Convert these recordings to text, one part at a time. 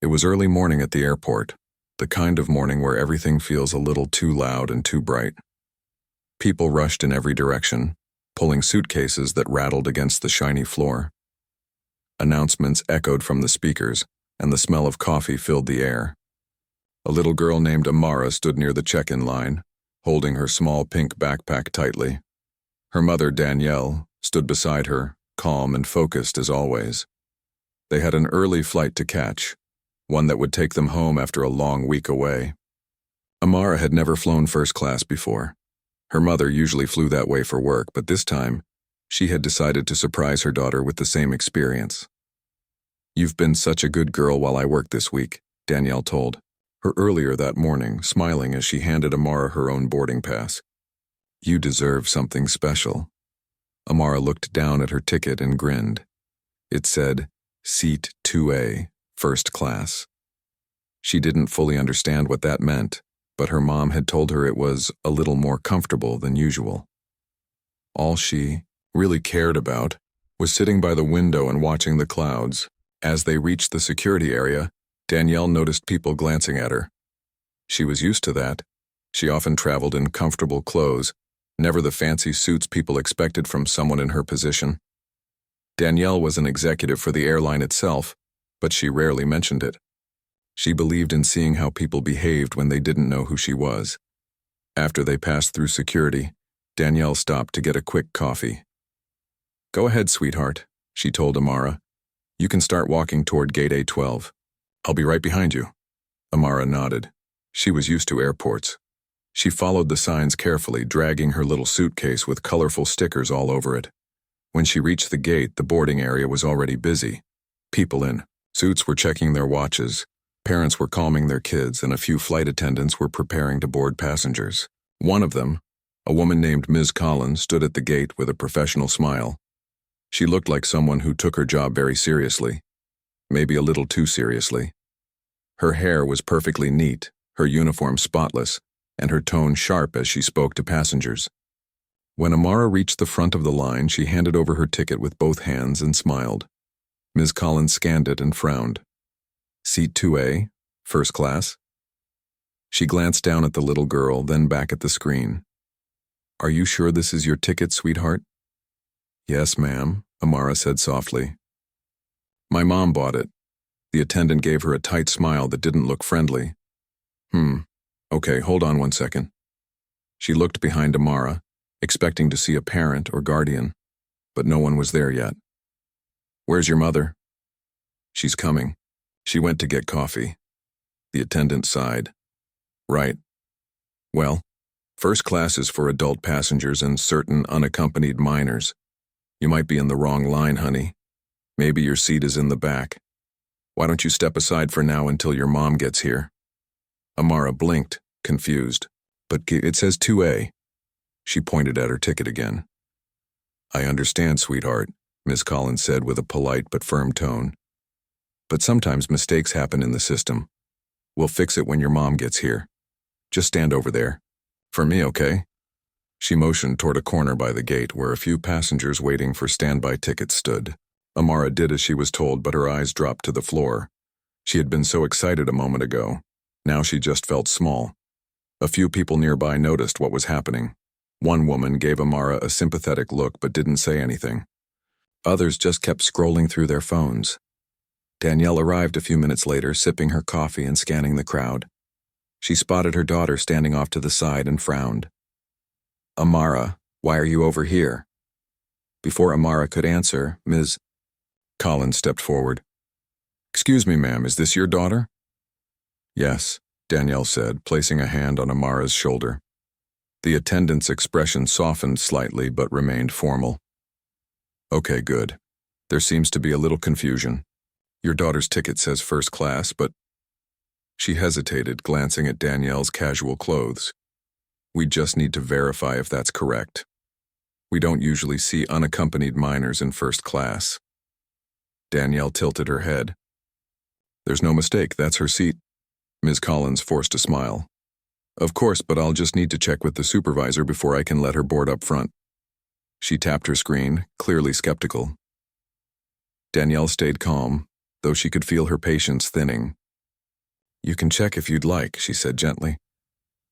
It was early morning at the airport, the kind of morning where everything feels a little too loud and too bright. People rushed in every direction, pulling suitcases that rattled against the shiny floor. Announcements echoed from the speakers, and the smell of coffee filled the air. A little girl named Amara stood near the check-in line, holding her small pink backpack tightly. Her mother, Danielle, stood beside her, calm and focused as always. They had an early flight to catch, one that would take them home after a long week away. Amara had never flown first class before. Her mother usually flew that way for work, but this time, she had decided to surprise her daughter with the same experience. "You've been such a good girl while I worked this week," Danielle told her earlier that morning, smiling as she handed Amara her own boarding pass. "You deserve something special." Amara looked down at her ticket and grinned. It said, Seat 2A, First Class. She didn't fully understand what that meant, but her mom had told her it was a little more comfortable than usual. All she really cared about was sitting by the window and watching the clouds. As they reached the security area, Danielle noticed people glancing at her. She was used to that. She often traveled in comfortable clothes, never the fancy suits people expected from someone in her position. Danielle was an executive for the airline itself, but she rarely mentioned it. She believed in seeing how people behaved when they didn't know who she was. After they passed through security, Danielle stopped to get a quick coffee. "Go ahead, sweetheart," she told Amara. "You can start walking toward gate A12. I'll be right behind you." Amara nodded. She was used to airports. She followed the signs carefully, dragging her little suitcase with colorful stickers all over it. When she reached the gate, the boarding area was already busy. People in suits were checking their watches, parents were calming their kids, and a few flight attendants were preparing to board passengers. One of them, a woman named Ms. Collins, stood at the gate with a professional smile. She looked like someone who took her job very seriously, maybe a little too seriously. Her hair was perfectly neat, her uniform spotless, and her tone sharp as she spoke to passengers. When Amara reached the front of the line, she handed over her ticket with both hands and smiled. Ms. Collins scanned it and frowned. "Seat 2A, First Class?" She glanced down at the little girl, then back at the screen. "Are you sure this is your ticket, sweetheart?" "Yes, ma'am," Amara said softly. "My mom bought it." The attendant gave her a tight smile that didn't look friendly. Okay, hold on one second." She looked behind Amara, expecting to see a parent or guardian, but no one was there yet. "Where's your mother?" "She's coming. She went to get coffee." The attendant sighed. "Right. Well, first class is for adult passengers and certain unaccompanied minors. You might be in the wrong line, honey. Maybe your seat is in the back. Why don't you step aside for now until your mom gets here?" Amara blinked, confused. "But it says 2A. She pointed at her ticket again. "I understand, sweetheart," Miss Collins said with a polite but firm tone. "But sometimes mistakes happen in the system. We'll fix it when your mom gets here. Just stand over there. For me, okay?" She motioned toward a corner by the gate where a few passengers waiting for standby tickets stood. Amara did as she was told, but her eyes dropped to the floor. She had been so excited a moment ago. Now she just felt small. A few people nearby noticed what was happening. One woman gave Amara a sympathetic look but didn't say anything. Others just kept scrolling through their phones. Danielle arrived a few minutes later, sipping her coffee and scanning the crowd. She spotted her daughter standing off to the side and frowned. "Amara, why are you over here?" Before Amara could answer, Ms. Collins stepped forward. "Excuse me, ma'am, is this your daughter?" "Yes," Danielle said, placing a hand on Amara's shoulder. The attendant's expression softened slightly but remained formal. "Okay, good. There seems to be a little confusion. Your daughter's ticket says first class, but..." She hesitated, glancing at Danielle's casual clothes. "We just need to verify if that's correct. We don't usually see unaccompanied minors in first class." Danielle tilted her head. "There's no mistake, that's her seat." Ms. Collins forced a smile. "Of course, but I'll just need to check with the supervisor before I can let her board up front." She tapped her screen, clearly skeptical. Danielle stayed calm, though she could feel her patience thinning. You can check if you'd like, she said gently.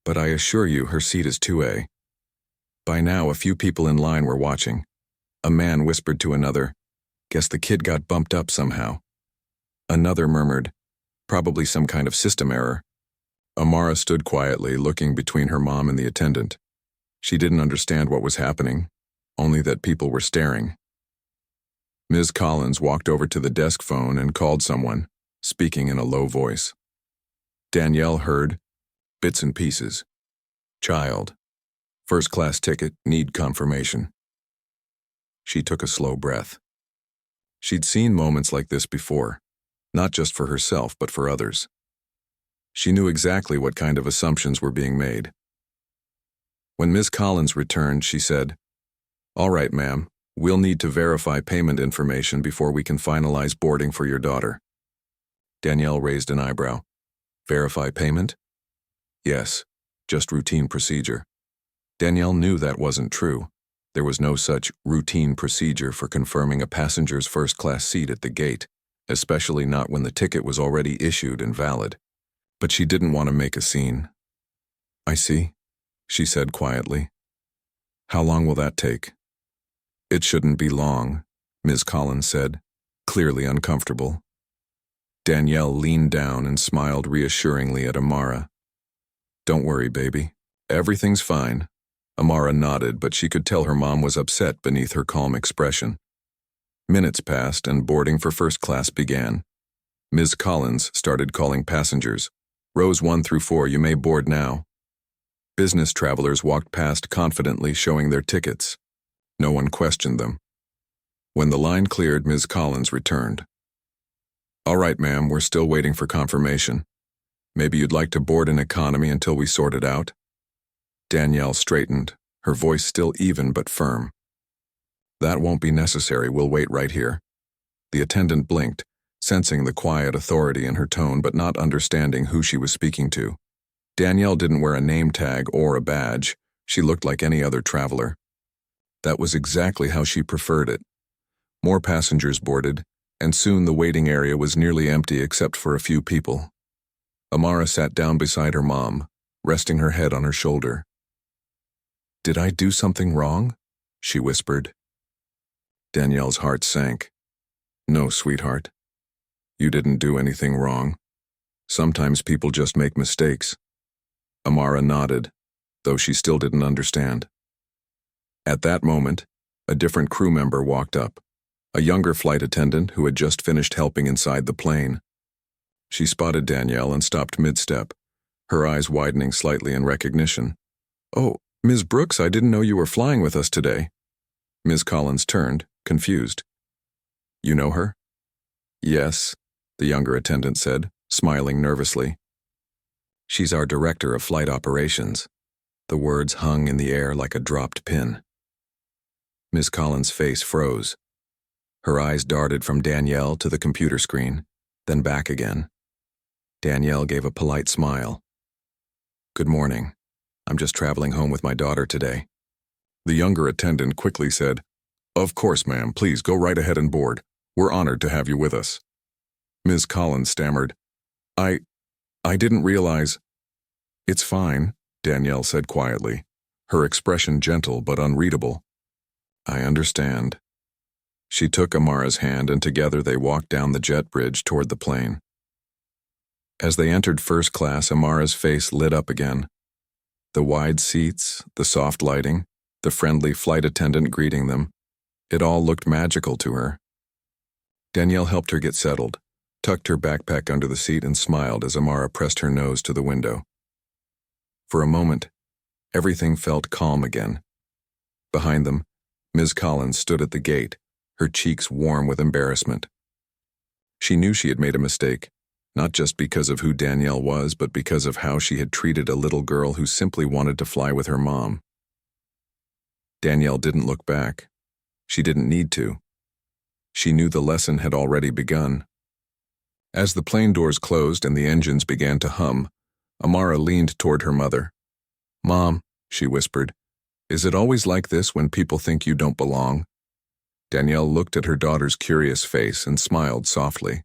But I assure you her seat is 2A. By now, a few people in line were watching. A man whispered to another, "Guess the kid got bumped up somehow." Another murmured, "Probably some kind of system error." Amara stood quietly, looking between her mom and the attendant. She didn't understand what was happening, only that people were staring. Ms. Collins walked over to the desk phone and called someone, speaking in a low voice. Danielle heard, "Bits and pieces. Child. First-class ticket, need confirmation." She took a slow breath. She'd seen moments like this before, not just for herself but for others. She knew exactly what kind of assumptions were being made. When Ms. Collins returned, she said, "All right, ma'am, we'll need to verify payment information before we can finalize boarding for your daughter." Danielle raised an eyebrow. "Verify payment?" "Yes, just routine procedure." Danielle knew that wasn't true. There was no such routine procedure for confirming a passenger's first-class seat at the gate, especially not when the ticket was already issued and valid. But she didn't want to make a scene. "I see," she said quietly. "How long will that take?" "It shouldn't be long," Ms. Collins said, clearly uncomfortable. Danielle leaned down and smiled reassuringly at Amara. "Don't worry, baby. Everything's fine." Amara nodded, but she could tell her mom was upset beneath her calm expression. Minutes passed and boarding for first class began. Ms. Collins started calling passengers. "Rows 1 through 4, you may board now." Business travelers walked past confidently, showing their tickets. No one questioned them. When the line cleared, Ms. Collins returned. "All right, ma'am, we're still waiting for confirmation. Maybe you'd like to board in economy until we sort it out?" Danielle straightened, her voice still even but firm. "That won't be necessary, we'll wait right here." The attendant blinked, sensing the quiet authority in her tone but not understanding who she was speaking to. Danielle didn't wear a name tag or a badge. She looked like any other traveler. That was exactly how she preferred it. More passengers boarded, and soon the waiting area was nearly empty except for a few people. Amara sat down beside her mom, resting her head on her shoulder. "Did I do something wrong?" she whispered. Danielle's heart sank. "No, sweetheart. You didn't do anything wrong. Sometimes people just make mistakes." Amara nodded, though she still didn't understand. At that moment, a different crew member walked up, a younger flight attendant who had just finished helping inside the plane. She spotted Danielle and stopped mid-step, her eyes widening slightly in recognition. "Oh, Ms. Brooks, I didn't know you were flying with us today." Ms. Collins turned, confused. "You know her?" "Yes," the younger attendant said, smiling nervously. "She's our director of flight operations." The words hung in the air like a dropped pin. Ms. Collins' face froze. Her eyes darted from Danielle to the computer screen, then back again. Danielle gave a polite smile. "Good morning. I'm just traveling home with my daughter today." The younger attendant quickly said, "Of course, ma'am, please go right ahead and board. We're honored to have you with us." Ms. Collins stammered, I didn't realize." "It's fine," Danielle said quietly, her expression gentle but unreadable. "I understand." She took Amara's hand and together they walked down the jet bridge toward the plane. As they entered first class, Amara's face lit up again. The wide seats, the soft lighting, the friendly flight attendant greeting them, it all looked magical to her. Danielle helped her get settled, tucked her backpack under the seat and smiled as Amara pressed her nose to the window. For a moment, everything felt calm again. Behind them, Ms. Collins stood at the gate, her cheeks warm with embarrassment. She knew she had made a mistake, not just because of who Danielle was, but because of how she had treated a little girl who simply wanted to fly with her mom. Danielle didn't look back. She didn't need to. She knew the lesson had already begun. As the plane doors closed and the engines began to hum, Amara leaned toward her mother. "Mom," she whispered, "is it always like this when people think you don't belong?" Danielle looked at her daughter's curious face and smiled softly.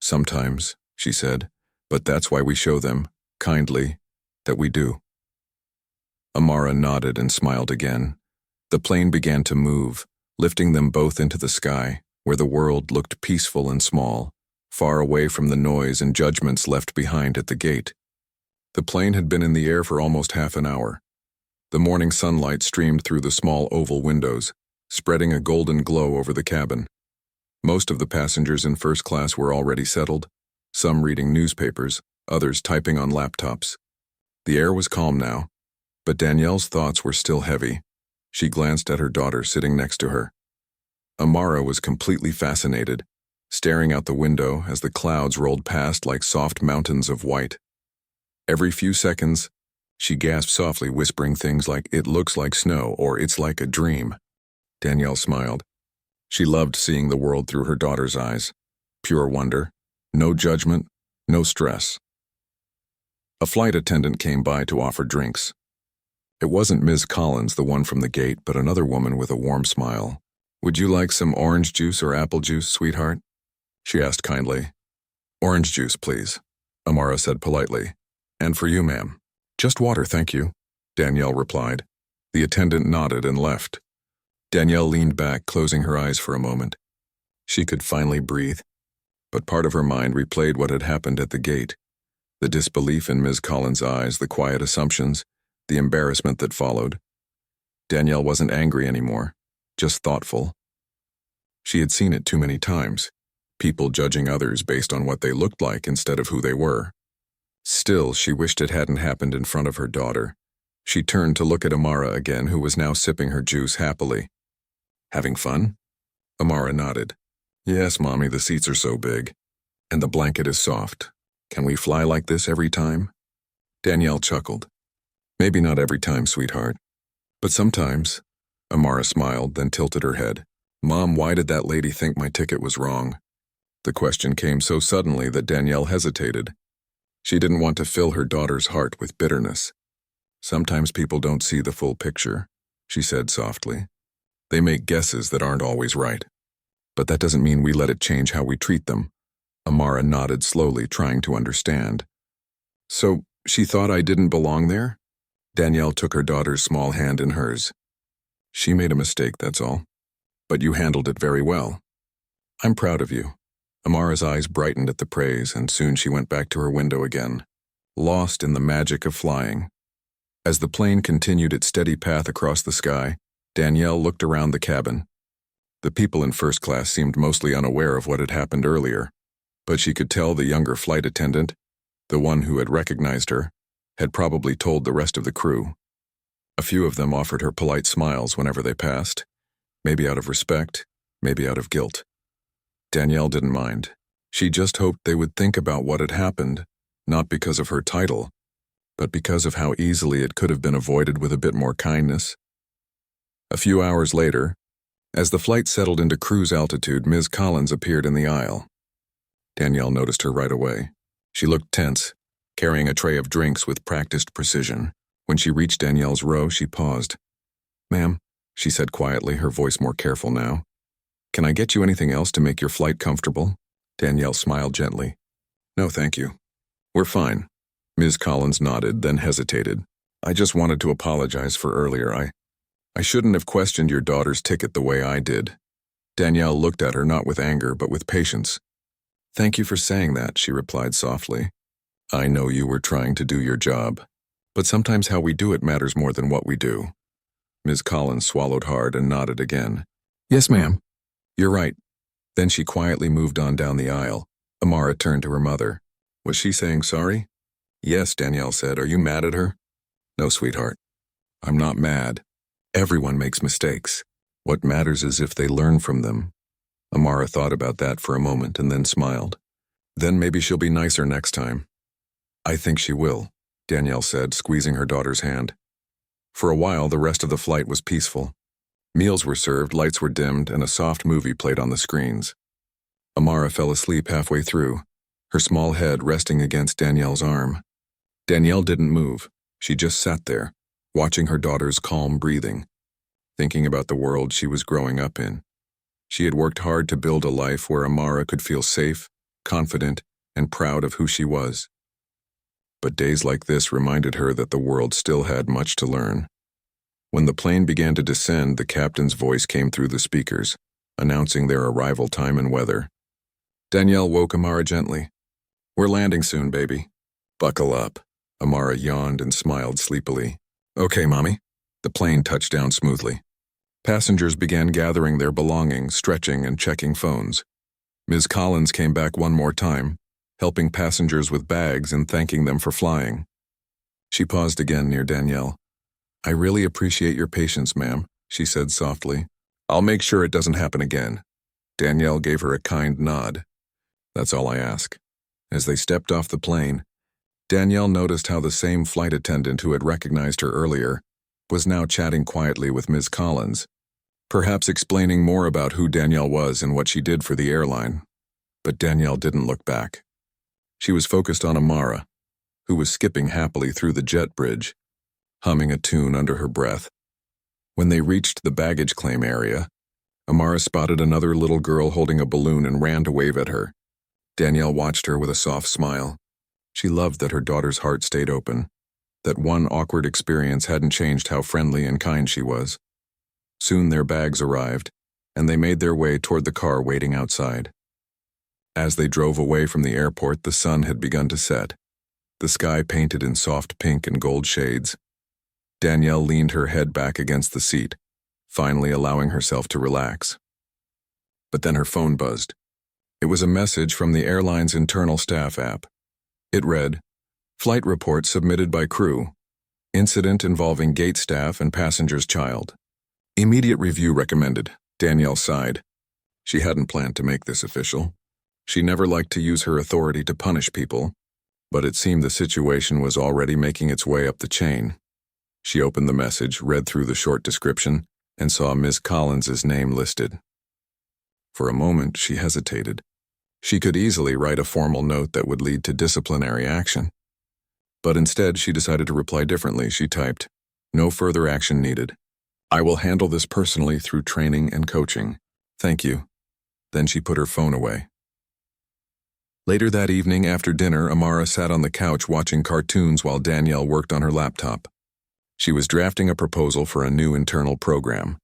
"Sometimes," she said, But that's why we show them, kindly, that we do. Amara nodded and smiled again. The plane began to move, lifting them both into the sky, where the world looked peaceful and small, far away from the noise and judgments left behind at the gate. The plane had been in the air for almost half an hour. The morning sunlight streamed through the small oval windows, spreading a golden glow over the cabin. Most of the passengers in first class were already settled, some reading newspapers, others typing on laptops. The air was calm now, but Danielle's thoughts were still heavy. She glanced at her daughter sitting next to her. Amara was completely fascinated, staring out the window as the clouds rolled past like soft mountains of white. Every few seconds, she gasped softly, whispering things like, "It looks like snow," or "It's like a dream." Danielle smiled. She loved seeing the world through her daughter's eyes. Pure wonder, no judgment, no stress. A flight attendant came by to offer drinks. It wasn't Ms. Collins, the one from the gate, but another woman with a warm smile. "Would you like some orange juice or apple juice, sweetheart?" she asked kindly. "Orange juice, please," Amara said politely. "And for you, ma'am?" "Just water, thank you," Danielle replied. The attendant nodded and left. Danielle leaned back, closing her eyes for a moment. She could finally breathe, but part of her mind replayed what had happened at the gate. The disbelief in Ms. Collins' eyes, the quiet assumptions, the embarrassment that followed. Danielle wasn't angry anymore, just thoughtful. She had seen it too many times, people judging others based on what they looked like instead of who they were. Still, she wished it hadn't happened in front of her daughter. She turned to look at Amara again, who was now sipping her juice happily. "Having fun?" Amara nodded. "Yes, Mommy, the seats are so big. And the blanket is soft. Can we fly like this every time?" Danielle chuckled. "Maybe not every time, sweetheart. But sometimes." Amara smiled, then tilted her head. "Mom, why did that lady think my ticket was wrong?" The question came so suddenly that Danielle hesitated. She didn't want to fill her daughter's heart with bitterness. "Sometimes people don't see the full picture," she said softly. "They make guesses that aren't always right. But that doesn't mean we let it change how we treat them." Amara nodded slowly, trying to understand. "So, she thought I didn't belong there?" Danielle took her daughter's small hand in hers. "She made a mistake, that's all. But you handled it very well. I'm proud of you." Amara's eyes brightened at the praise, and soon she went back to her window again, lost in the magic of flying. As the plane continued its steady path across the sky, Danielle looked around the cabin. The people in first class seemed mostly unaware of what had happened earlier, but she could tell the younger flight attendant, the one who had recognized her, had probably told the rest of the crew. A few of them offered her polite smiles whenever they passed, maybe out of respect, maybe out of guilt. Danielle didn't mind. She just hoped they would think about what had happened, not because of her title, but because of how easily it could have been avoided with a bit more kindness. A few hours later, as the flight settled into cruise altitude, Ms. Collins appeared in the aisle. Danielle noticed her right away. She looked tense, carrying a tray of drinks with practiced precision. When she reached Danielle's row, she paused. "Ma'am," she said quietly, her voice more careful now. "Can I get you anything else to make your flight comfortable?" Danielle smiled gently. "No, thank you. We're fine." Ms. Collins nodded, then hesitated. "I just wanted to apologize for earlier. I shouldn't have questioned your daughter's ticket the way I did." Danielle looked at her not with anger, but with patience. "Thank you for saying that," she replied softly. "I know you were trying to do your job, but sometimes how we do it matters more than what we do." Ms. Collins swallowed hard and nodded again. "Yes, ma'am. You're right." Then she quietly moved on down the aisle. Amara turned to her mother. "Was she saying sorry?" "Yes," Danielle said. "Are you mad at her?" "No, sweetheart. I'm not mad. Everyone makes mistakes. What matters is if they learn from them." Amara thought about that for a moment and then smiled. "Then maybe she'll be nicer next time." "I think she will," Danielle said, squeezing her daughter's hand. For a while, the rest of the flight was peaceful. Meals were served, lights were dimmed, and a soft movie played on the screens. Amara fell asleep halfway through, her small head resting against Danielle's arm. Danielle didn't move. She just sat there, watching her daughter's calm breathing, thinking about the world she was growing up in. She had worked hard to build a life where Amara could feel safe, confident, and proud of who she was. but days like this reminded her that the world still had much to learn. When the plane began to descend, the captain's voice came through the speakers, announcing their arrival time and weather. Danielle woke Amara gently. "We're landing soon, baby." "Buckle up." Amara yawned and smiled sleepily. "Okay, Mommy." The plane touched down smoothly. Passengers began gathering their belongings, stretching and checking phones. Ms. Collins came back one more time, helping passengers with bags and thanking them for flying. She paused again near Danielle. "I really appreciate your patience, ma'am," she said softly. "I'll make sure it doesn't happen again." Danielle gave her a kind nod. "That's all I ask." As they stepped off the plane, Danielle noticed how the same flight attendant who had recognized her earlier was now chatting quietly with Ms. Collins, perhaps explaining more about who Danielle was and what she did for the airline. But Danielle didn't look back. She was focused on Amara, who was skipping happily through the jet bridge, humming a tune under her breath. When they reached the baggage claim area, Amara spotted another little girl holding a balloon and ran to wave at her. Danielle watched her with a soft smile. She loved that her daughter's heart stayed open, that one awkward experience hadn't changed how friendly and kind she was. Soon their bags arrived, and they made their way toward the car waiting outside. As they drove away from the airport, the sun had begun to set, the sky painted in soft pink and gold shades. Danielle leaned her head back against the seat, finally allowing herself to relax. But then her phone buzzed. It was a message from the airline's internal staff app. It read, "Flight report submitted by crew. Incident involving gate staff and passenger's child. Immediate review recommended." Danielle sighed. She hadn't planned to make this official. She never liked to use her authority to punish people, but it seemed the situation was already making its way up the chain. She opened the message, read through the short description, and saw Ms. Collins's name listed. For a moment, she hesitated. She could easily write a formal note that would lead to disciplinary action. But instead, she decided to reply differently. She typed, "No further action needed. I will handle this personally through training and coaching. Thank you." Then she put her phone away. Later that evening, after dinner, Amara sat on the couch watching cartoons while Danielle worked on her laptop. She was drafting a proposal for a new internal program,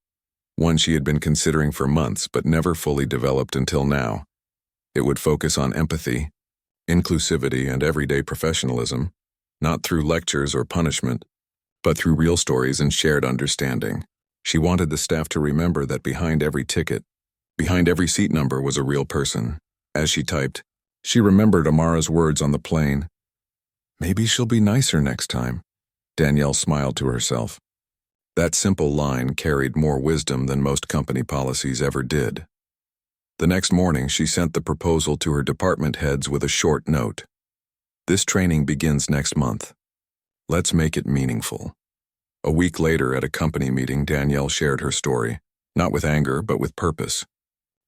one she had been considering for months but never fully developed until now. It would focus on empathy, inclusivity, and everyday professionalism, not through lectures or punishment, but through real stories and shared understanding. She wanted the staff to remember that behind every ticket, behind every seat number was a real person. As she typed, she remembered Amara's words on the plane. "Maybe she'll be nicer next time." Danielle smiled to herself. That simple line carried more wisdom than most company policies ever did. The next morning, she sent the proposal to her department heads with a short note. "This training begins next month. Let's make it meaningful." A week later, at a company meeting, Danielle shared her story, not with anger, but with purpose.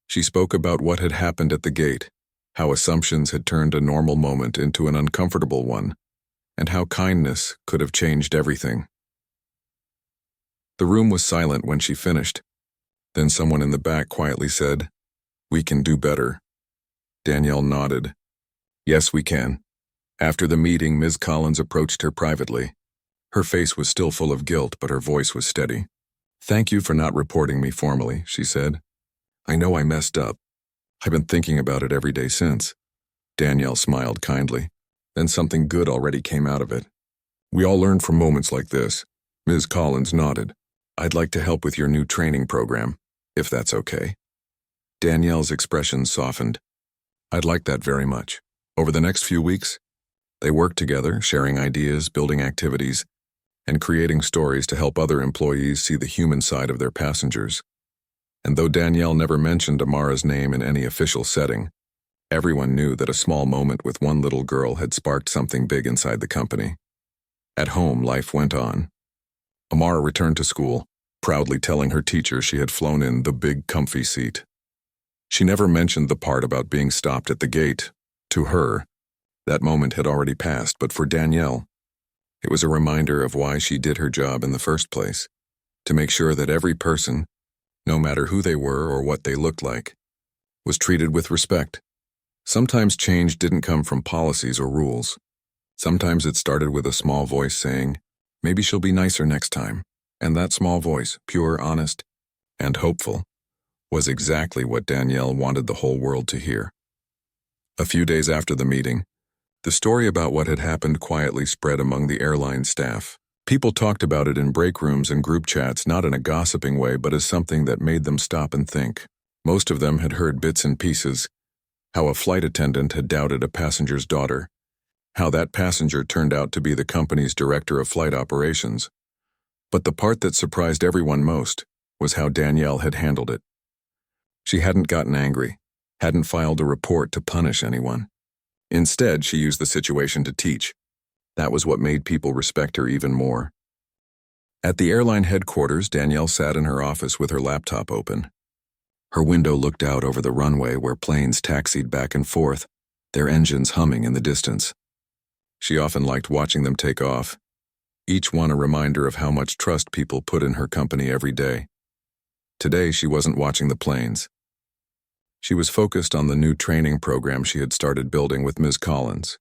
She spoke about what had happened at the gate, how assumptions had turned a normal moment into an uncomfortable one, and how kindness could have changed everything. The room was silent when she finished. Then someone in the back quietly said, "We can do better." Danielle nodded. "Yes, we can." After the meeting, Ms. Collins approached her privately. Her face was still full of guilt, but her voice was steady. "Thank you for not reporting me formally," she said. "I know I messed up. I've been thinking about it every day since." Danielle smiled kindly. Then something good already came out of it. "We all learn from moments like this." Ms. Collins nodded. "I'd like to help with your new training program, if that's okay." Danielle's expression softened. "I'd like that very much." Over the next few weeks, they worked together, sharing ideas, building activities, and creating stories to help other employees see the human side of their passengers. And though Danielle never mentioned Amara's name in any official setting, everyone knew that a small moment with one little girl had sparked something big inside the company. At home, life went on. Amara returned to school, proudly telling her teacher she had flown in the big, comfy seat. She never mentioned the part about being stopped at the gate. To her, that moment had already passed, but for Danielle, it was a reminder of why she did her job in the first place, to make sure that every person, no matter who they were or what they looked like, was treated with respect. Sometimes change didn't come from policies or rules. Sometimes it started with a small voice saying, maybe she'll be nicer next time. And that small voice, pure, honest, and hopeful, was exactly what Danielle wanted the whole world to hear. A few days after the meeting, the story about what had happened quietly spread among the airline staff. People talked about it in break rooms and group chats, not in a gossiping way, but as something that made them stop and think. Most of them had heard bits and pieces, how a flight attendant had doubted a passenger's daughter, how that passenger turned out to be the company's director of flight operations. But the part that surprised everyone most was how Danielle had handled it. She hadn't gotten angry, hadn't filed a report to punish anyone. Instead, she used the situation to teach. That was what made people respect her even more. At the airline headquarters, Danielle sat in her office with her laptop open. Her window looked out over the runway where planes taxied back and forth, their engines humming in the distance. She often liked watching them take off, each one a reminder of how much trust people put in her company every day. Today, she wasn't watching the planes. She was focused on the new training program she had started building with Ms. Collins.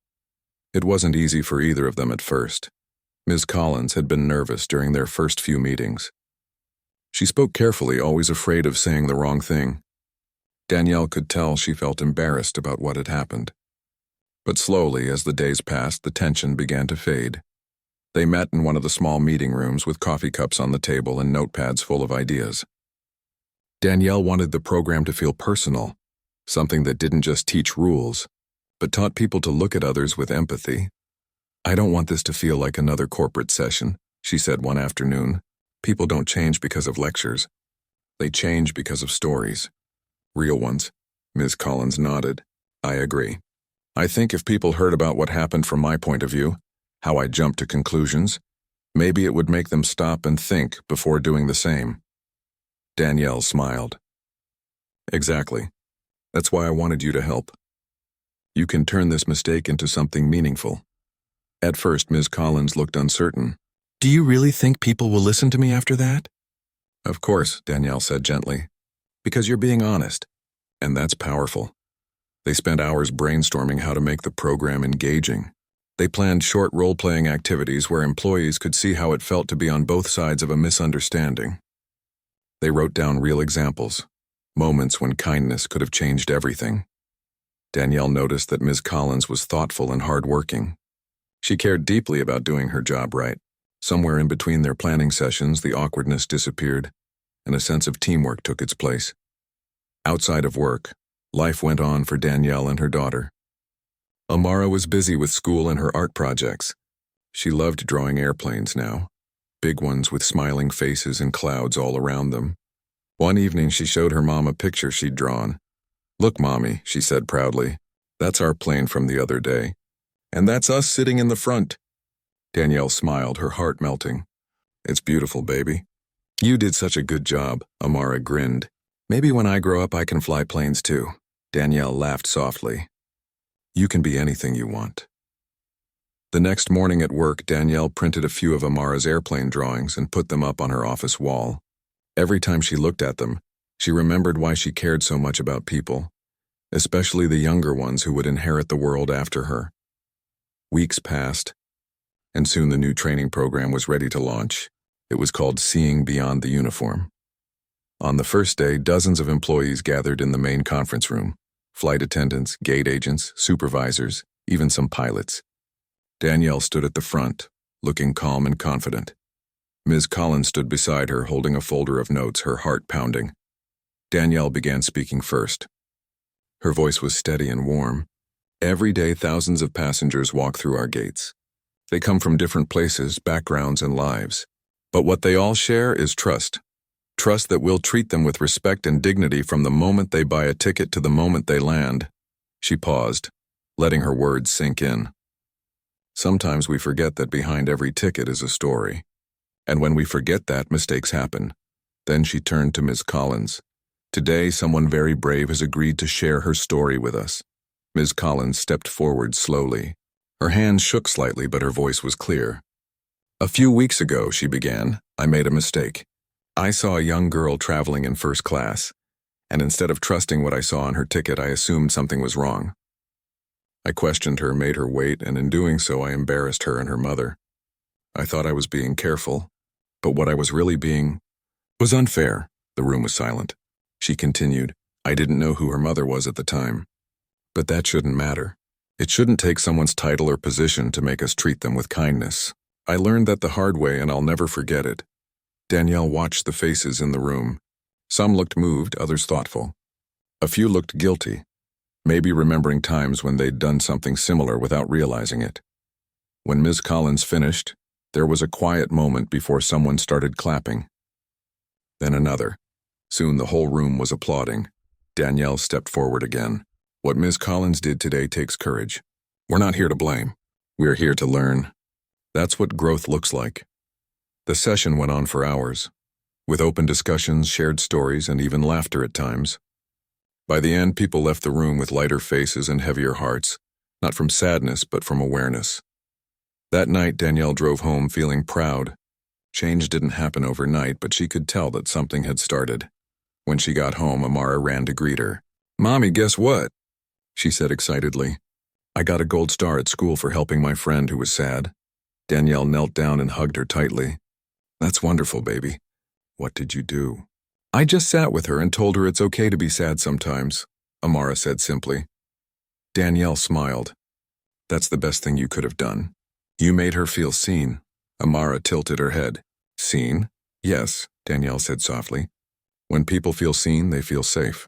It wasn't easy for either of them at first. Ms. Collins had been nervous during their first few meetings. She spoke carefully, always afraid of saying the wrong thing. Danielle could tell she felt embarrassed about what had happened. But slowly, as the days passed, the tension began to fade. They met in one of the small meeting rooms with coffee cups on the table and notepads full of ideas. Danielle wanted the program to feel personal, something that didn't just teach rules, but taught people to look at others with empathy. I don't want this to feel like another corporate session, she said one afternoon. People don't change because of lectures. They change because of stories. Real ones. Ms. Collins nodded. I agree. I think if people heard about what happened from my point of view, how I jumped to conclusions, maybe it would make them stop and think before doing the same. Danielle smiled. Exactly. That's why I wanted you to help. You can turn this mistake into something meaningful. At first, Ms. Collins looked uncertain. Do you really think people will listen to me after that? Of course, Danielle said gently. Because you're being honest. And that's powerful. They spent hours brainstorming how to make the program engaging. They planned short role-playing activities where employees could see how it felt to be on both sides of a misunderstanding. They wrote down real examples, moments when kindness could have changed everything. Danielle noticed that Ms. Collins was thoughtful and hardworking. She cared deeply about doing her job right. Somewhere in between their planning sessions, the awkwardness disappeared, and a sense of teamwork took its place. Outside of work, life went on for Danielle and her daughter. Amara was busy with school and her art projects. She loved drawing airplanes now, big ones with smiling faces and clouds all around them. One evening, she showed her mom a picture she'd drawn. Look, Mommy, she said proudly. That's our plane from the other day. And that's us sitting in the front. Danielle smiled, her heart melting. It's beautiful, baby. You did such a good job, Amara grinned. Maybe when I grow up I can fly planes too. Danielle laughed softly. You can be anything you want. The next morning at work, Danielle printed a few of Amara's airplane drawings and put them up on her office wall. Every time she looked at them, she remembered why she cared so much about people, especially the younger ones who would inherit the world after her. Weeks passed, and soon the new training program was ready to launch. It was called Seeing Beyond the Uniform. On the first day, dozens of employees gathered in the main conference room. Flight attendants, gate agents, supervisors, even some pilots. Danielle stood at the front, looking calm and confident. Ms. Collins stood beside her, holding a folder of notes, her heart pounding. Danielle began speaking first. Her voice was steady and warm. Every day, thousands of passengers walk through our gates. They come from different places, backgrounds, and lives. But what they all share is trust. Trust that we'll treat them with respect and dignity from the moment they buy a ticket to the moment they land. She paused, letting her words sink in. Sometimes we forget that behind every ticket is a story. And when we forget that, mistakes happen. Then she turned to Ms. Collins. Today, someone very brave has agreed to share her story with us. Ms. Collins stepped forward slowly. Her hands shook slightly, but her voice was clear. A few weeks ago, she began, I made a mistake. I saw a young girl traveling in first class, and instead of trusting what I saw on her ticket, I assumed something was wrong. I questioned her, made her wait, and in doing so I embarrassed her and her mother. I thought I was being careful, but what I was really being was unfair. The room was silent. She continued, I didn't know who her mother was at the time. But that shouldn't matter. It shouldn't take someone's title or position to make us treat them with kindness. I learned that the hard way, and I'll never forget it. Danielle watched the faces in the room. Some looked moved, others thoughtful. A few looked guilty, maybe remembering times when they'd done something similar without realizing it. When Ms. Collins finished, there was a quiet moment before someone started clapping. Then another. Soon the whole room was applauding. Danielle stepped forward again. What Ms. Collins did today takes courage. We're not here to blame. We're here to learn. That's what growth looks like. The session went on for hours, with open discussions, shared stories, and even laughter at times. By the end, people left the room with lighter faces and heavier hearts, not from sadness, but from awareness. That night, Danielle drove home feeling proud. Change didn't happen overnight, but she could tell that something had started. When she got home, Amara ran to greet her. Mommy, guess what? She said excitedly. I got a gold star at school for helping my friend who was sad. Danielle knelt down and hugged her tightly. That's wonderful, baby. What did you do? I just sat with her and told her it's okay to be sad sometimes, Amara said simply. Danielle smiled. That's the best thing you could have done. You made her feel seen. Amara tilted her head. Seen? Yes, Danielle said softly. When people feel seen, they feel safe.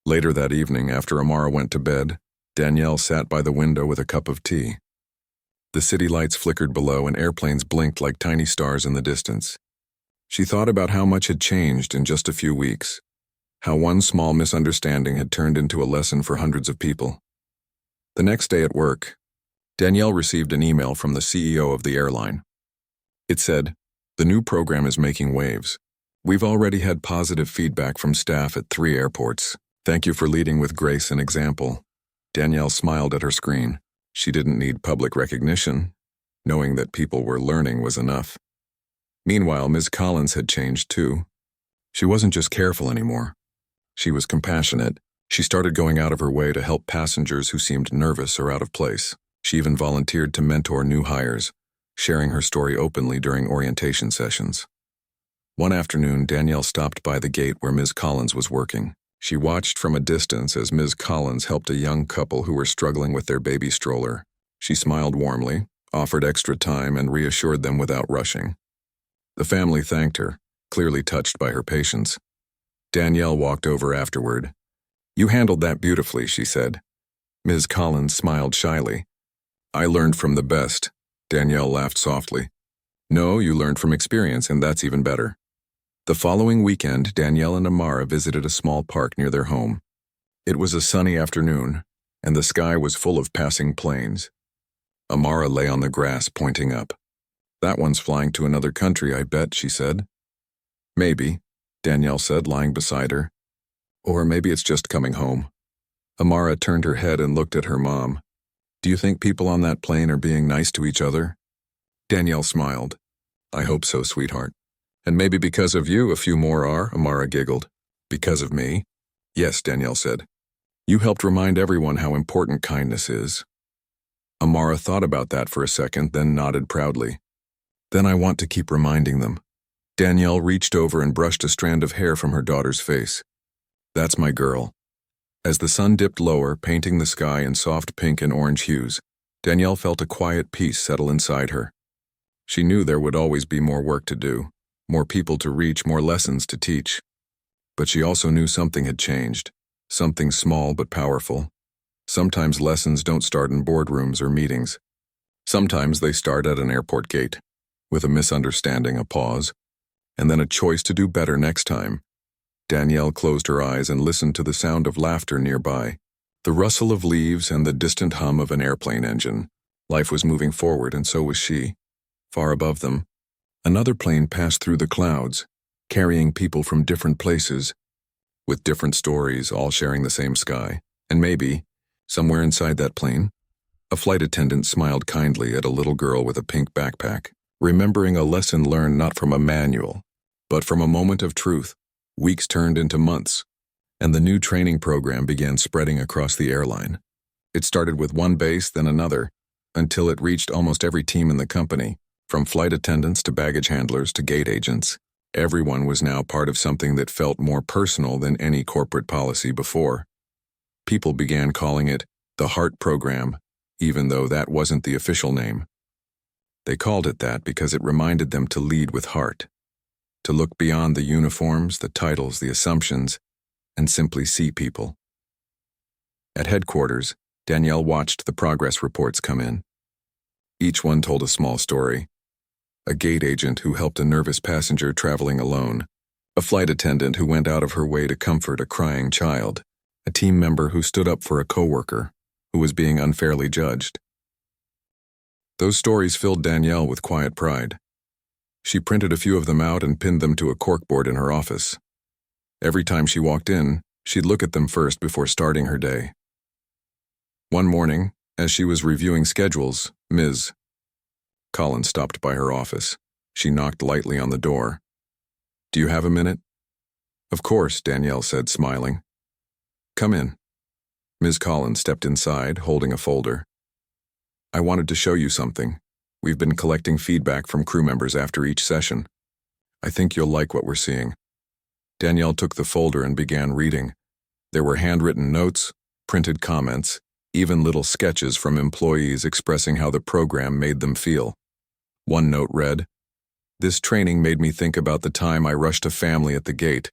Later that evening, after Amara went to bed, Danielle sat by the window with a cup of tea. The city lights flickered below and airplanes blinked like tiny stars in the distance. She thought about how much had changed in just a few weeks, how one small misunderstanding had turned into a lesson for hundreds of people. The next day at work, Danielle received an email from the CEO of the airline. It said, "The new program is making waves. We've already had positive feedback from staff at 3 airports. Thank you for leading with grace and example." Danielle smiled at her screen. She didn't need public recognition. Knowing that people were learning was enough. Meanwhile, Ms. Collins had changed too. She wasn't just careful anymore. She was compassionate. She started going out of her way to help passengers who seemed nervous or out of place. She even volunteered to mentor new hires, sharing her story openly during orientation sessions. One afternoon, Danielle stopped by the gate where Ms. Collins was working. She watched from a distance as Ms. Collins helped a young couple who were struggling with their baby stroller. She smiled warmly, offered extra time, and reassured them without rushing. The family thanked her, clearly touched by her patience. Danielle walked over afterward. "You handled that beautifully," she said. Ms. Collins smiled shyly. "I learned from the best." Danielle laughed softly. "No, you learned from experience, and that's even better." The following weekend, Danielle and Amara visited a small park near their home. It was a sunny afternoon, and the sky was full of passing planes. Amara lay on the grass, pointing up. "That one's flying to another country, I bet," she said. "Maybe," Danielle said, lying beside her. "Or maybe it's just coming home." Amara turned her head and looked at her mom. "Do you think people on that plane are being nice to each other?" Danielle smiled. "I hope so, sweetheart. And maybe because of you, a few more are," Amara giggled. "Because of me?" "Yes," Danielle said. "You helped remind everyone how important kindness is." Amara thought about that for a second, then nodded proudly. "Then I want to keep reminding them." Danielle reached over and brushed a strand of hair from her daughter's face. "That's my girl." As the sun dipped lower, painting the sky in soft pink and orange hues, Danielle felt a quiet peace settle inside her. She knew there would always be more work to do, more people to reach, more lessons to teach. But she also knew something had changed, something small but powerful. Sometimes lessons don't start in boardrooms or meetings. Sometimes they start at an airport gate, with a misunderstanding, a pause, and then a choice to do better next time. Danielle closed her eyes and listened to the sound of laughter nearby, the rustle of leaves and the distant hum of an airplane engine. Life was moving forward, and so was she. Far above them, another plane passed through the clouds, carrying people from different places, with different stories, all sharing the same sky. And maybe, somewhere inside that plane, a flight attendant smiled kindly at a little girl with a pink backpack, remembering a lesson learned not from a manual, but from a moment of truth. Weeks turned into months, and the new training program began spreading across the airline. It started with one base, then another, until it reached almost every team in the company, from flight attendants to baggage handlers to gate agents. Everyone was now part of something that felt more personal than any corporate policy before. People began calling it the Heart Program, even though that wasn't the official name. They called it that because it reminded them to lead with heart, to look beyond the uniforms, the titles, the assumptions, and simply see people. At headquarters, Danielle watched the progress reports come in. Each one told a small story. A gate agent who helped a nervous passenger traveling alone, a flight attendant who went out of her way to comfort a crying child, a team member who stood up for a coworker who was being unfairly judged. Those stories filled Danielle with quiet pride. She printed a few of them out and pinned them to a corkboard in her office. Every time she walked in, she'd look at them first before starting her day. One morning, as she was reviewing schedules, Ms. Collins stopped by her office. She knocked lightly on the door. "Do you have a minute?" "Of course," Danielle said, smiling. "Come in." Ms. Collins stepped inside, holding a folder. "I wanted to show you something. We've been collecting feedback from crew members after each session. I think you'll like what we're seeing." Danielle took the folder and began reading. There were handwritten notes, printed comments, even little sketches from employees expressing how the program made them feel. One note read, "This training made me think about the time I rushed a family at the gate.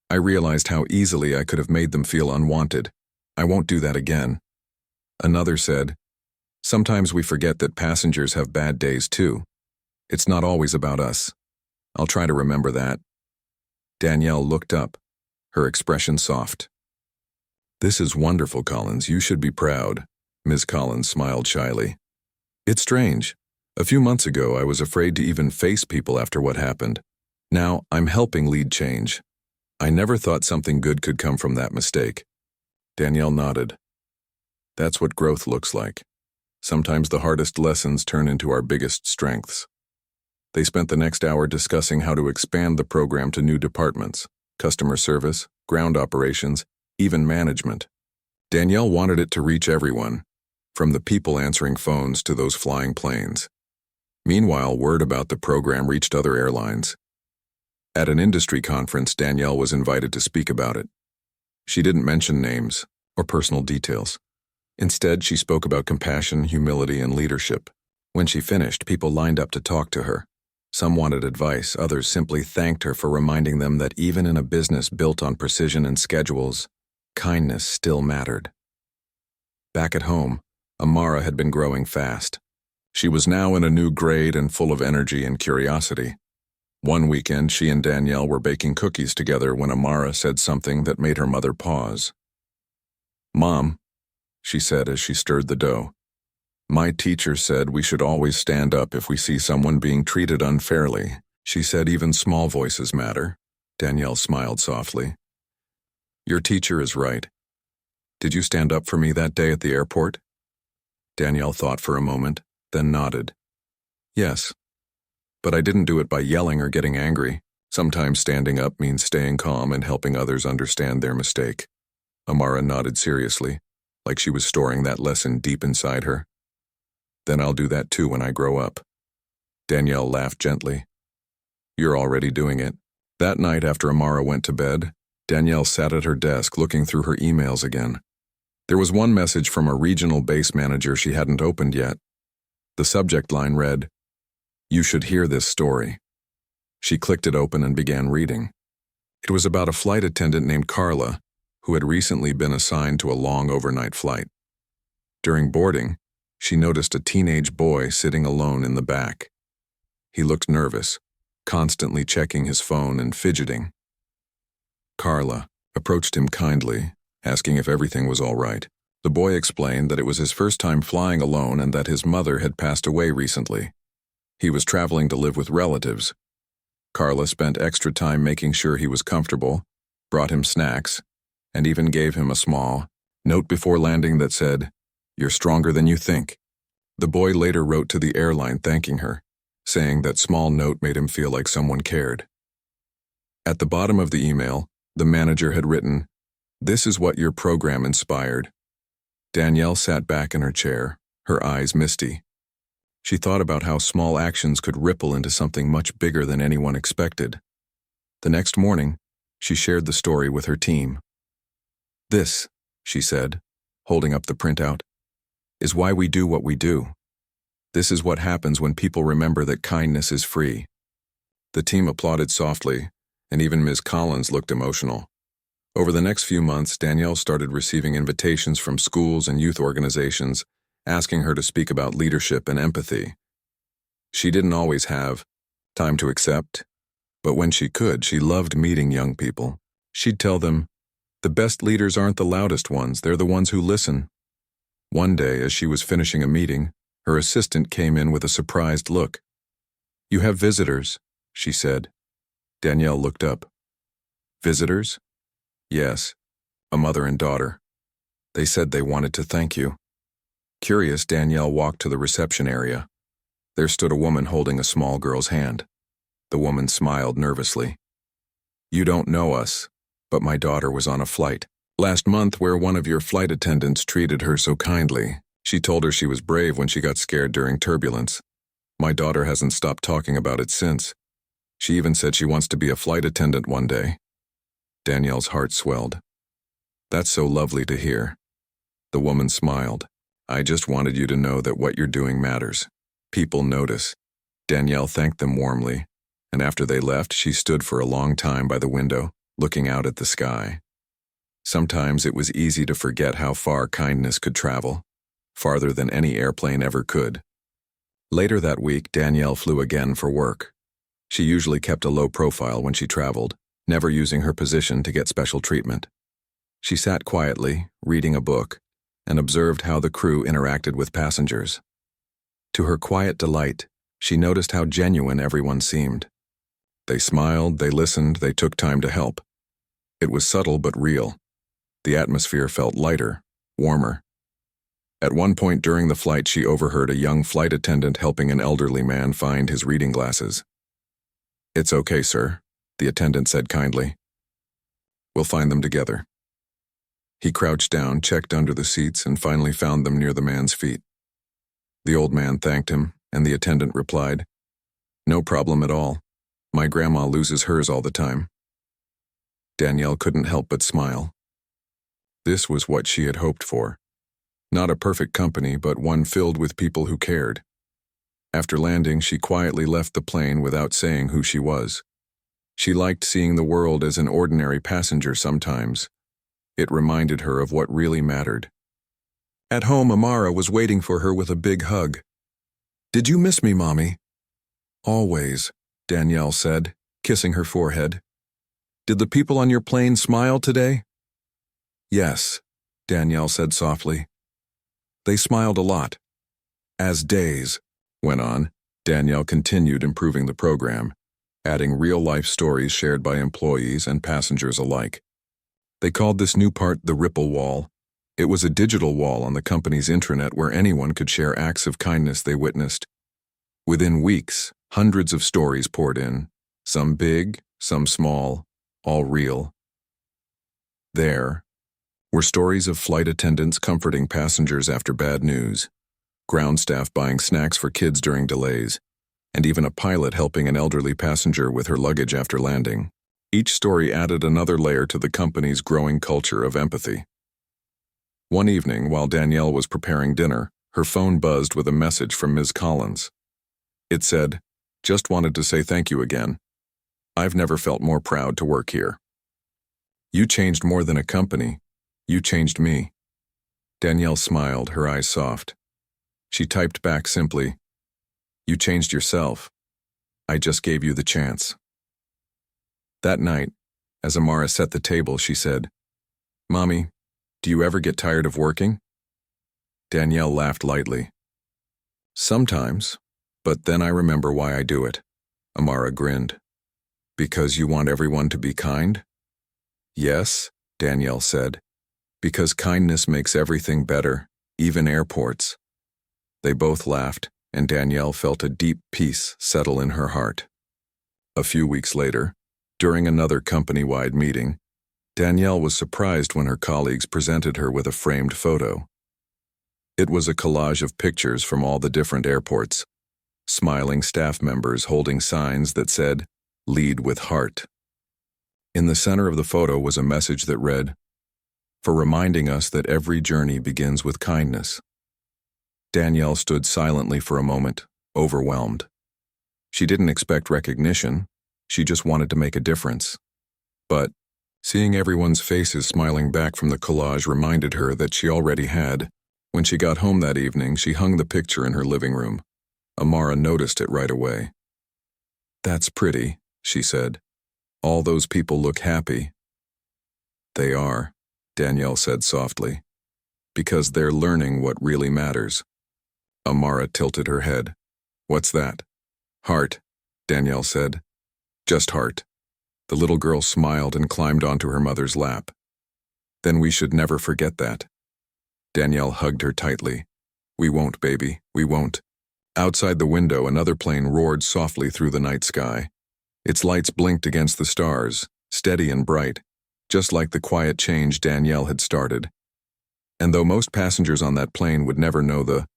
I realized how easily I could have made them feel unwanted. I won't do that again." Another said, "Sometimes we forget that passengers have bad days too. It's not always about us. I'll try to remember that." Danielle looked up, her expression soft. "This is wonderful, Collins. You should be proud." Ms. Collins smiled shyly. "It's strange. A few months ago, I was afraid to even face people after what happened. Now, I'm helping lead change. I never thought something good could come from that mistake." Danielle nodded. "That's what growth looks like. Sometimes the hardest lessons turn into our biggest strengths." They spent the next hour discussing how to expand the program to new departments, customer service, ground operations, even management. Danielle wanted it to reach everyone, from the people answering phones to those flying planes. Meanwhile, word about the program reached other airlines. At an industry conference, Danielle was invited to speak about it. She didn't mention names or personal details. Instead, she spoke about compassion, humility, and leadership. When she finished, people lined up to talk to her. Some wanted advice, others simply thanked her for reminding them that even in a business built on precision and schedules, kindness still mattered. Back at home, Amara had been growing fast. She was now in a new grade and full of energy and curiosity. One weekend, she and Danielle were baking cookies together when Amara said something that made her mother pause. "Mom," she said as she stirred the dough, "my teacher said we should always stand up if we see someone being treated unfairly." She said even small voices matter. Danielle smiled softly. "Your teacher is right. Did you stand up for me that day at the airport?" Danielle thought for a moment, then nodded. "Yes. But I didn't do it by yelling or getting angry. Sometimes standing up means staying calm and helping others understand their mistake." Amara nodded seriously, like she was storing that lesson deep inside her. "Then I'll do that too when I grow up." Danielle laughed gently. "You're already doing it." That night after Amara went to bed, Danielle sat at her desk looking through her emails again. There was one message from a regional base manager she hadn't opened yet. The subject line read, "You should hear this story." She clicked it open and began reading. It was about a flight attendant named Carla, who had recently been assigned to a long overnight flight. During boarding, she noticed a teenage boy sitting alone in the back. He looked nervous, constantly checking his phone and fidgeting. Carla approached him kindly, asking if everything was all right. The boy explained that it was his first time flying alone and that his mother had passed away recently. He was traveling to live with relatives. Carla spent extra time making sure he was comfortable, brought him snacks, and even gave him a small note before landing that said, "You're stronger than you think." The boy later wrote to the airline thanking her, saying that small note made him feel like someone cared. At the bottom of the email, the manager had written, "This is what your program inspired. Danielle sat back in her chair, her eyes misty. She thought about how small actions could ripple into something much bigger than anyone expected. The next morning, she shared the story with her team. "This," she said, holding up the printout, "is why we do what we do. This is what happens when people remember that kindness is free." The team applauded softly, and even Ms. Collins looked emotional. Over the next few months, Danielle started receiving invitations from schools and youth organizations asking her to speak about leadership and empathy. She didn't always have time to accept, but when she could, she loved meeting young people. She'd tell them, "The best leaders aren't the loudest ones, they're the ones who listen." One day, as she was finishing a meeting, her assistant came in with a surprised look. "You have visitors," she said. Danielle looked up. "Visitors?" "Yes, a mother and daughter. They said they wanted to thank you." Curious, Danielle walked to the reception area. There stood a woman holding a small girl's hand. The woman smiled nervously. "You don't know us, but my daughter was on a flight last month where one of your flight attendants treated her so kindly. She told her she was brave when she got scared during turbulence. My daughter hasn't stopped talking about it since. She even said she wants to be a flight attendant one day." Danielle's heart swelled. "That's so lovely to hear." The woman smiled. "I just wanted you to know that what you're doing matters. People notice." Danielle thanked them warmly, and after they left, she stood for a long time by the window, looking out at the sky. Sometimes it was easy to forget how far kindness could travel, farther than any airplane ever could. Later that week, Danielle flew again for work. She usually kept a low profile when she traveled, never using her position to get special treatment. She sat quietly, reading a book, and observed how the crew interacted with passengers. To her quiet delight, she noticed how genuine everyone seemed. They smiled, they listened, they took time to help. It was subtle but real. The atmosphere felt lighter, warmer. At one point during the flight, she overheard a young flight attendant helping an elderly man find his reading glasses. "It's okay, sir," the attendant said kindly. "We'll find them together." He crouched down, checked under the seats, and finally found them near the man's feet. The old man thanked him, and the attendant replied, "No problem at all. My grandma loses hers all the time." Danielle couldn't help but smile. This was what she had hoped for. Not a perfect company, but one filled with people who cared. After landing, she quietly left the plane without saying who she was. She liked seeing the world as an ordinary passenger sometimes. It reminded her of what really mattered. At home, Amara was waiting for her with a big hug. "Did you miss me, Mommy?" "Always," Danielle said, kissing her forehead. "Did the people on your plane smile today?" "Yes," Danielle said softly. "They smiled a lot." As days went on, Danielle continued improving the program, adding real-life stories shared by employees and passengers alike. They called this new part the Ripple Wall. It was a digital wall on the company's intranet where anyone could share acts of kindness they witnessed. Within weeks, hundreds of stories poured in, some big, some small, all real. There were stories of flight attendants comforting passengers after bad news, ground staff buying snacks for kids during delays, and even a pilot helping an elderly passenger with her luggage after landing. Each story added another layer to the company's growing culture of empathy. One evening, while Danielle was preparing dinner, her phone buzzed with a message from Ms. Collins. It said, "Just wanted to say thank you again. I've never felt more proud to work here. You changed more than a company. You changed me." Danielle smiled, her eyes soft. She typed back simply, "You changed yourself. I just gave you the chance." That night, as Amara set the table, she said, "Mommy, do you ever get tired of working?" Danielle laughed lightly. "Sometimes, but then I remember why I do it." Amara grinned. "Because you want everyone to be kind?" "Yes," Danielle said. "Because kindness makes everything better, even airports." They both laughed, and Danielle felt a deep peace settle in her heart. A few weeks later, during another company-wide meeting, Danielle was surprised when her colleagues presented her with a framed photo. It was a collage of pictures from all the different airports, smiling staff members holding signs that said, "Lead with heart." In the center of the photo was a message that read, "For reminding us that every journey begins with kindness." Danielle stood silently for a moment, overwhelmed. She didn't expect recognition, she just wanted to make a difference. But seeing everyone's faces smiling back from the collage reminded her that she already had. When she got home that evening, she hung the picture in her living room. Amara noticed it right away. "That's pretty," she said. "All those people look happy." "They are," Danielle said softly, "because they're learning what really matters." Amara tilted her head. "What's that?" "Heart," Danielle said. "Just heart." The little girl smiled and climbed onto her mother's lap. "Then we should never forget that." Danielle hugged her tightly. "We won't, baby, we won't." Outside the window, another plane roared softly through the night sky. Its lights blinked against the stars, steady and bright, just like the quiet change Danielle had started. And though most passengers on that plane would never know the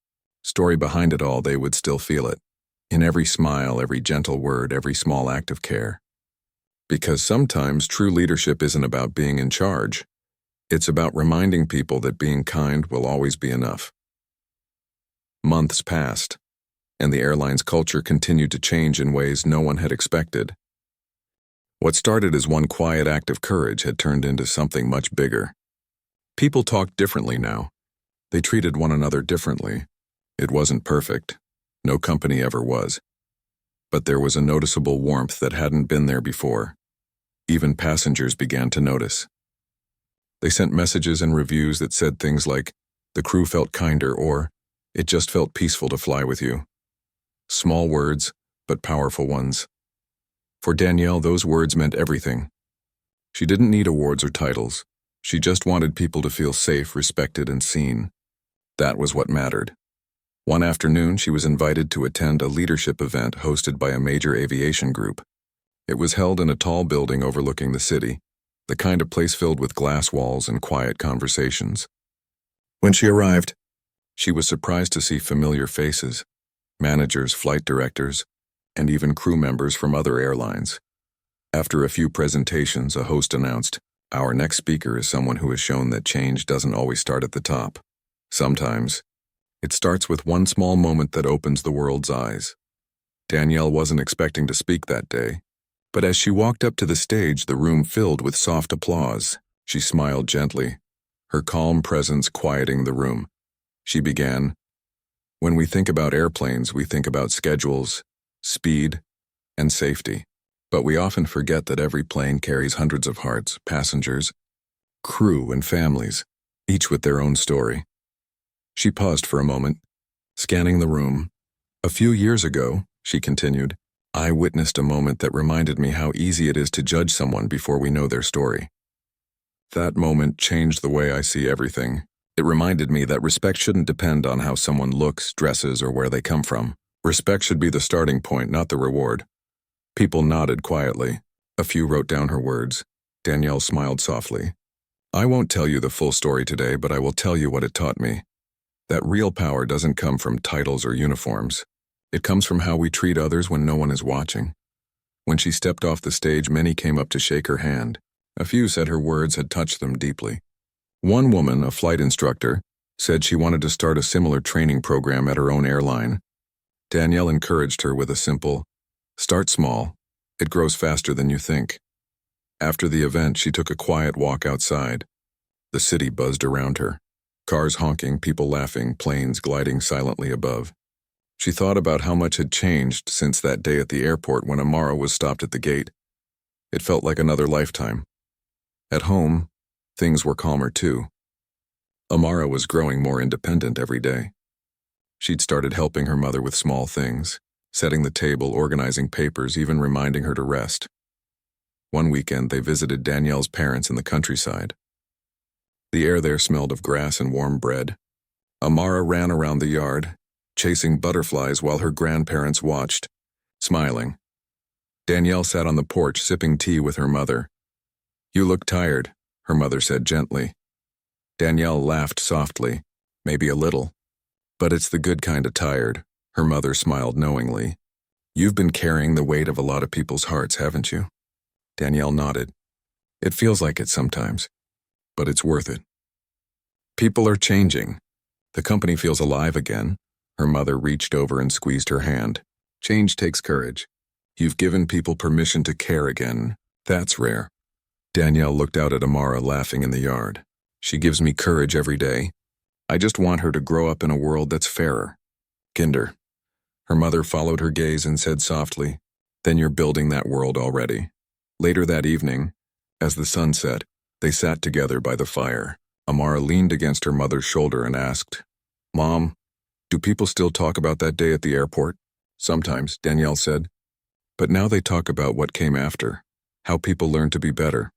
story behind it all, they would still feel it. In every smile, every gentle word, every small act of care. Because sometimes true leadership isn't about being in charge. It's about reminding people that being kind will always be enough. Months passed, and the airline's culture continued to change in ways no one had expected. What started as one quiet act of courage had turned into something much bigger. People talked differently now. They treated one another differently. It wasn't perfect. No company ever was. But there was a noticeable warmth that hadn't been there before. Even passengers began to notice. They sent messages and reviews that said things like, "The crew felt kinder," or "It just felt peaceful to fly with you." Small words, but powerful ones. For Danielle, those words meant everything. She didn't need awards or titles. She just wanted people to feel safe, respected, and seen. That was what mattered. One afternoon, she was invited to attend a leadership event hosted by a major aviation group. It was held in a tall building overlooking the city, the kind of place filled with glass walls and quiet conversations. When she arrived, she was surprised to see familiar faces, managers, flight directors, and even crew members from other airlines. After a few presentations, a host announced, "Our next speaker is someone who has shown that change doesn't always start at the top. Sometimes, it starts with one small moment that opens the world's eyes." Danielle wasn't expecting to speak that day, but as she walked up to the stage, the room filled with soft applause. She smiled gently, her calm presence quieting the room. She began, "When we think about airplanes, we think about schedules, speed, and safety. But we often forget that every plane carries hundreds of hearts, passengers, crew, and families, each with their own story." She paused for a moment, scanning the room. "A few years ago," she continued, "I witnessed a moment that reminded me how easy it is to judge someone before we know their story. That moment changed the way I see everything. It reminded me that respect shouldn't depend on how someone looks, dresses, or where they come from. Respect should be the starting point, not the reward." People nodded quietly. A few wrote down her words. Danielle smiled softly. "I won't tell you the full story today, but I will tell you what it taught me. That real power doesn't come from titles or uniforms. It comes from how we treat others when no one is watching." When she stepped off the stage, many came up to shake her hand. A few said her words had touched them deeply. One woman, a flight instructor, said she wanted to start a similar training program at her own airline. Danielle encouraged her with a simple, "Start small. It grows faster than you think." After the event, she took a quiet walk outside. The city buzzed around her. Cars honking, people laughing, planes gliding silently above. She thought about how much had changed since that day at the airport when Amara was stopped at the gate. It felt like another lifetime. At home, things were calmer too. Amara was growing more independent every day. She'd started helping her mother with small things, setting the table, organizing papers, even reminding her to rest. One weekend, they visited Danielle's parents in the countryside. The air there smelled of grass and warm bread. Amara ran around the yard, chasing butterflies while her grandparents watched, smiling. Danielle sat on the porch sipping tea with her mother. "You look tired," her mother said gently. Danielle laughed softly, maybe a little, But it's the good kind of tired, her mother smiled knowingly. You've been carrying the weight of a lot of people's hearts, haven't you? Danielle nodded. It feels like it sometimes, but it's worth it. People are changing. The company feels alive again. Her mother reached over and squeezed her hand. Change takes courage. You've given people permission to care again. That's rare. Danielle looked out at Amara laughing in the yard. She gives me courage every day. I just want her to grow up in a world that's fairer. Kinder. Her mother followed her gaze and said softly, Then you're building that world already. Later that evening, as the sun set, they sat together by the fire. Amara leaned against her mother's shoulder and asked, Mom, do people still talk about that day at the airport? Sometimes, Danielle said. But now they talk about what came after, how people learn to be better.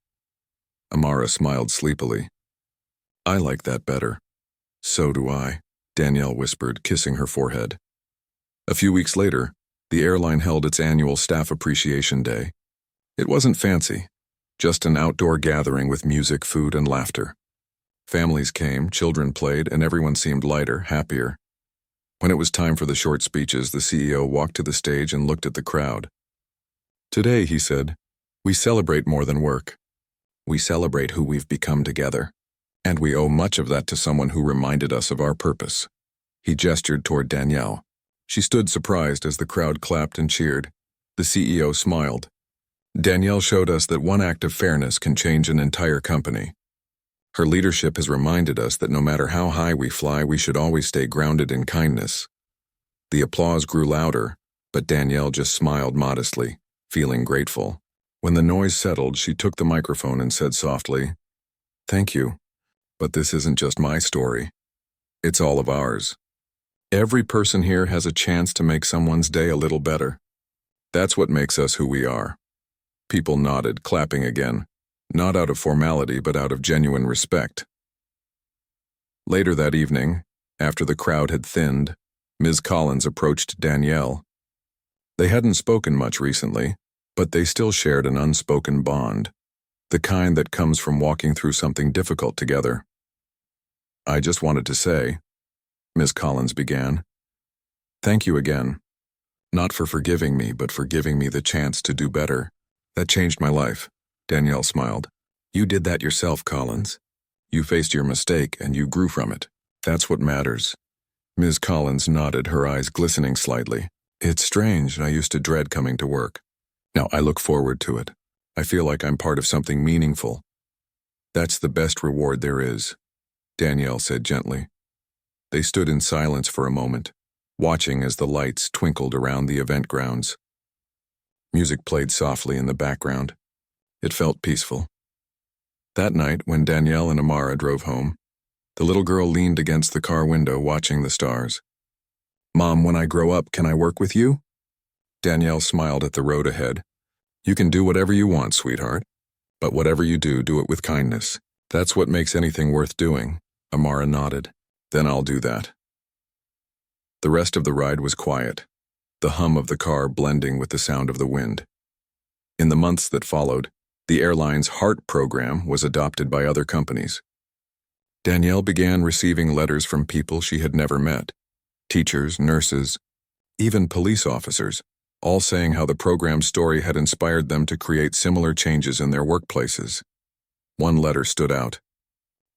Amara smiled sleepily. I like that better. So do I, Danielle whispered, kissing her forehead. A few weeks later, the airline held its annual Staff Appreciation Day. It wasn't fancy, just an outdoor gathering with music, food, and laughter. Families came, children played, and everyone seemed lighter, happier. When it was time for the short speeches, the CEO walked to the stage and looked at the crowd. Today, he said, we celebrate more than work. We celebrate who we've become together. And we owe much of that to someone who reminded us of our purpose. He gestured toward Danielle. She stood surprised as the crowd clapped and cheered. The CEO smiled. Danielle showed us that one act of fairness can change an entire company. Her leadership has reminded us that no matter how high we fly, we should always stay grounded in kindness. The applause grew louder, but Danielle just smiled modestly, feeling grateful. When the noise settled, she took the microphone and said softly, Thank you. But this isn't just my story. It's all of ours. Every person here has a chance to make someone's day a little better. That's what makes us who we are. People nodded, clapping again, not out of formality but out of genuine respect. Later that evening, after the crowd had thinned, Ms. Collins approached Danielle. They hadn't spoken much recently, but they still shared an unspoken bond, the kind that comes from walking through something difficult together. I just wanted to say, Ms. Collins began, thank you again. Not for forgiving me, but for giving me the chance to do better. That changed my life. Danielle smiled. You did that yourself, Collins. You faced your mistake and you grew from it. That's what matters. Ms. Collins nodded, her eyes glistening slightly. It's strange, I used to dread coming to work. Now I look forward to it. I feel like I'm part of something meaningful. That's the best reward there is, Danielle said gently. They stood in silence for a moment, watching as the lights twinkled around the event grounds. Music played softly in the background. It felt peaceful. That night, when Danielle and Amara drove home, the little girl leaned against the car window watching the stars. Mom, when I grow up, can I work with you? Danielle smiled at the road ahead. You can do whatever you want, sweetheart. But whatever you do, do it with kindness. That's what makes anything worth doing. Amara nodded. Then I'll do that. The rest of the ride was quiet, the hum of the car blending with the sound of the wind. In the months that followed, the airline's HEART program was adopted by other companies. Danielle began receiving letters from people she had never met, teachers, nurses, even police officers, all saying how the program's story had inspired them to create similar changes in their workplaces. One letter stood out.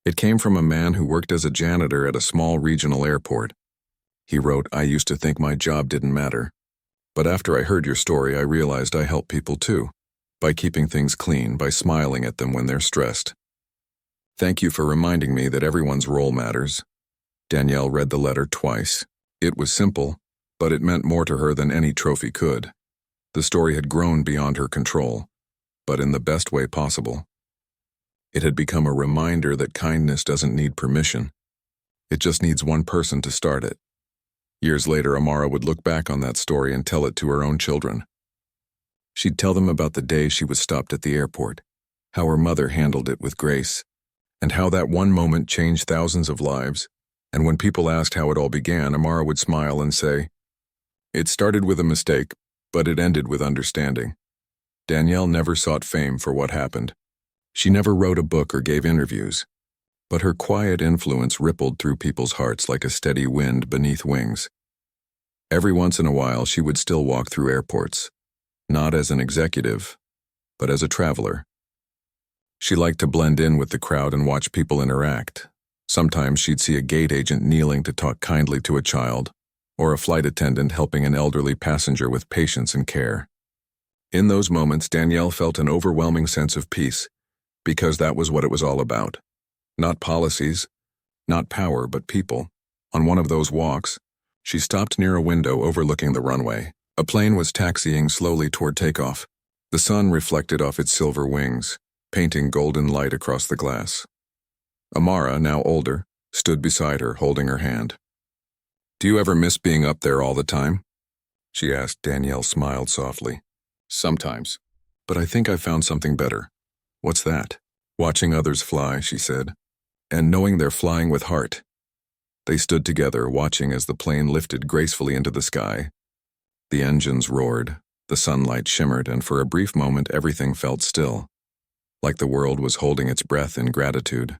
It came from a man who worked as a janitor at a small regional airport. He wrote, I used to think my job didn't matter. But after I heard your story, I realized I help people too, by keeping things clean, by smiling at them when they're stressed. Thank you for reminding me that everyone's role matters. Danielle read the letter twice. It was simple, but it meant more to her than any trophy could. The story had grown beyond her control, but in the best way possible. It had become a reminder that kindness doesn't need permission. It just needs one person to start it. Years later, Amara would look back on that story and tell it to her own children. She'd tell them about the day she was stopped at the airport, how her mother handled it with grace, and how that one moment changed thousands of lives. And when people asked how it all began, Amara would smile and say, It started with a mistake, but it ended with understanding. Danielle never sought fame for what happened. She never wrote a book or gave interviews. but her quiet influence rippled through people's hearts like a steady wind beneath wings. Every once in a while, she would still walk through airports, not as an executive, but as a traveler. She liked to blend in with the crowd and watch people interact. Sometimes she'd see a gate agent kneeling to talk kindly to a child, or a flight attendant helping an elderly passenger with patience and care. In those moments, Danielle felt an overwhelming sense of peace, because that was what it was all about. Not policies, not power, but people. On one of those walks, she stopped near a window overlooking the runway. A plane was taxiing slowly toward takeoff. The sun reflected off its silver wings, painting golden light across the glass. Amara, now older, stood beside her, holding her hand. "Do you ever miss being up there all the time?" she asked. Danielle smiled softly. "Sometimes. But I think I found something better." "What's that?" "Watching others fly," she said. "And knowing they're flying with heart." They stood together, watching as the plane lifted gracefully into the sky. The engines roared, the sunlight shimmered, and for a brief moment everything felt still, like the world was holding its breath in gratitude.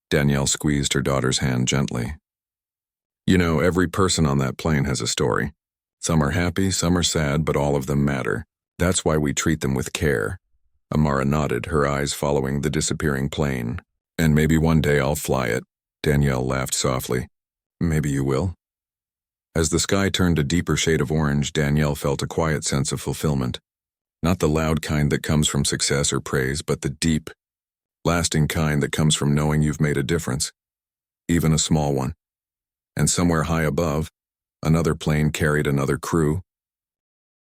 Danielle squeezed her daughter's hand gently. "You know, every person on that plane has a story. Some are happy, some are sad, but all of them matter. That's why we treat them with care." Amara nodded, her eyes following the disappearing plane. "And maybe one day I'll fly it." Danielle laughed softly. "Maybe you will?" As the sky turned a deeper shade of orange, Danielle felt a quiet sense of fulfillment. Not the loud kind that comes from success or praise, but the deep, lasting kind that comes from knowing you've made a difference, even a small one. And somewhere high above, another plane carried another crew,